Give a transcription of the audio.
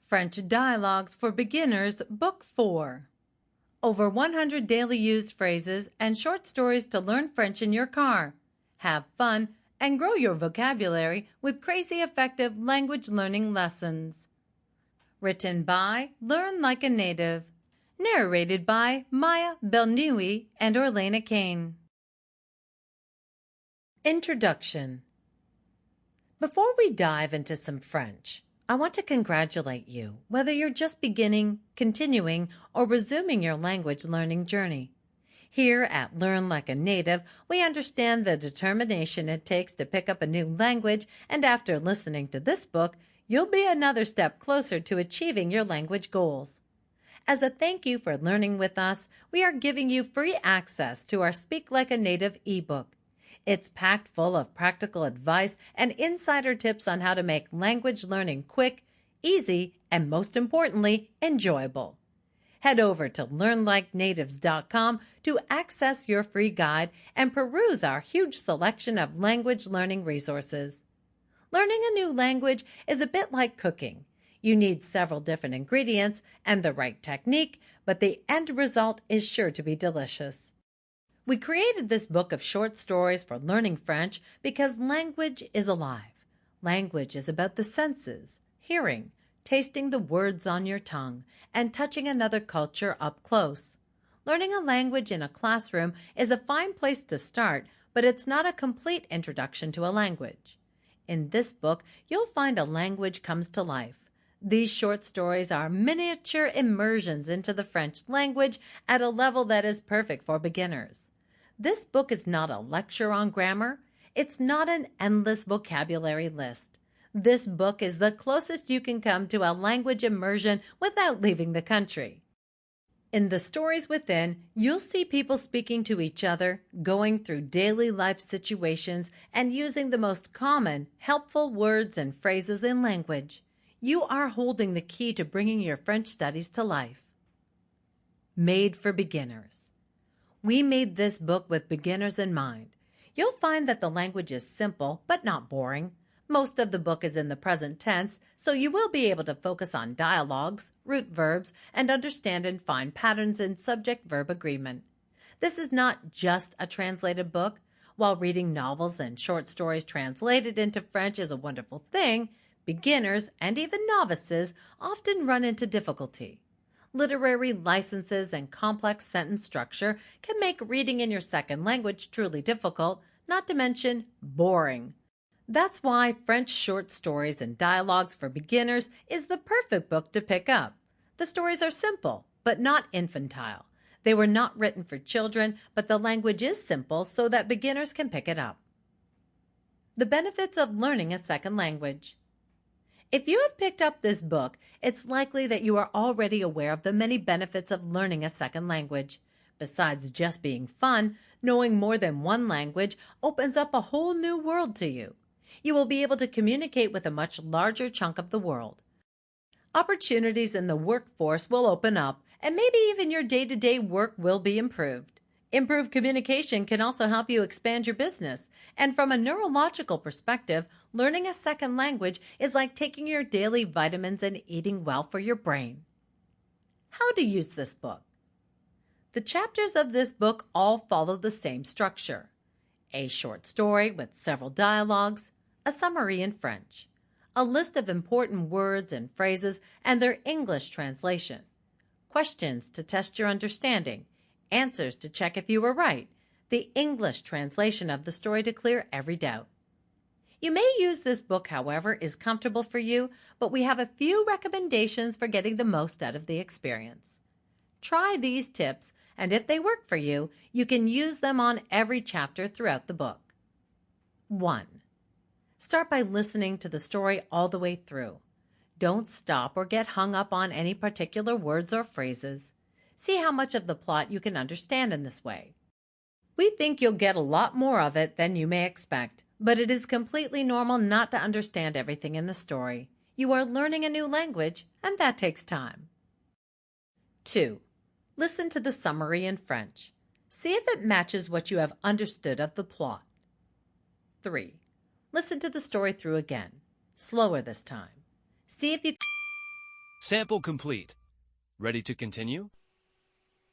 French Dialogues for Beginners, Book 4. Over 100 daily used phrases and short stories to learn French in your car. Have fun and grow your vocabulary with crazy effective language learning lessons. Written by Learn Like a Native. Narrated by Maya Belgnaoui and Orlena Cain. Introduction. Before we dive into some French, I want to congratulate you, whether you're just beginning, continuing, or resuming your language learning journey. Here at Learn Like a Native, we understand the determination it takes to pick up a new language, and after listening to this book, you'll be another step closer to achieving your language goals. As a thank you for learning with us, we are giving you free access to our Speak Like a Native ebook. It's packed full of practical advice and insider tips on how to make language learning quick, easy, and most importantly, enjoyable. Head over to learnlikenatives.com to access your free guide and peruse our huge selection of language learning resources. Learning a new language is a bit like cooking. You need several different ingredients and the right technique, but the end result is sure to be delicious. We created this book of short stories for learning French because language is alive. Language is about the senses, hearing, tasting the words on your tongue, and touching another culture up close. Learning a language in a classroom is a fine place to start, but it's not a complete introduction to a language. In this book, you'll find a language comes to life. These short stories are miniature immersions into the French language at a level that is perfect for beginners. This book is not a lecture on grammar. It's not an endless vocabulary list. This book is the closest you can come to a language immersion without leaving the country. In the stories within, you'll see people speaking to each other, going through daily life situations, and using the most common, helpful words and phrases in language. You are holding the key to bringing your French studies to life. Made for beginners. We made this book with beginners in mind. You'll find that the language is simple but not boring. Most of the book is in the present tense, so you will be able to focus on dialogues, root verbs, and understand and find patterns in subject-verb agreement. This is not just a translated book. While reading novels and short stories translated into French is a wonderful thing, beginners and even novices often run into difficulty. Literary licenses and complex sentence structure can make reading in your second language truly difficult, not to mention boring. That's why French short stories and dialogues for beginners is the perfect book to pick up. The stories are simple, but not infantile. They were not written for children, but the language is simple so that beginners can pick it up. The benefits of learning a second language. If you have picked up this book, it's likely that you are already aware of the many benefits of learning a second language. Besides just being fun, knowing more than one language opens up a whole new world to you. You will be able to communicate with a much larger chunk of the world. Opportunities in the workforce will open up, and maybe even your day-to-day work will be improved. Improved communication can also help you expand your business. And from a neurological perspective, learning a second language is like taking your daily vitamins and eating well for your brain. How to use this book. The chapters of this book all follow the same structure. A short story with several dialogues, a summary in French, a list of important words and phrases and their English translation, questions to test your understanding, answers to check if you were right, the English translation of the story to clear every doubt. You may use this book however is comfortable for you, but we have a few recommendations for getting the most out of the experience. Try these tips, and if they work for you, you can use them on every chapter throughout the book. 1. Start by listening to the story all the way through. Don't stop or get hung up on any particular words or phrases. See how much of the plot you can understand in this way. We think you'll get a lot more of it than you may expect, but it is completely normal not to understand everything in the story. You are learning a new language, and that takes time. 2. Listen to the summary in French. See if it matches what you have understood of the plot. 3. Listen to the story through again, slower this time. See if you Sample complete. Ready to continue?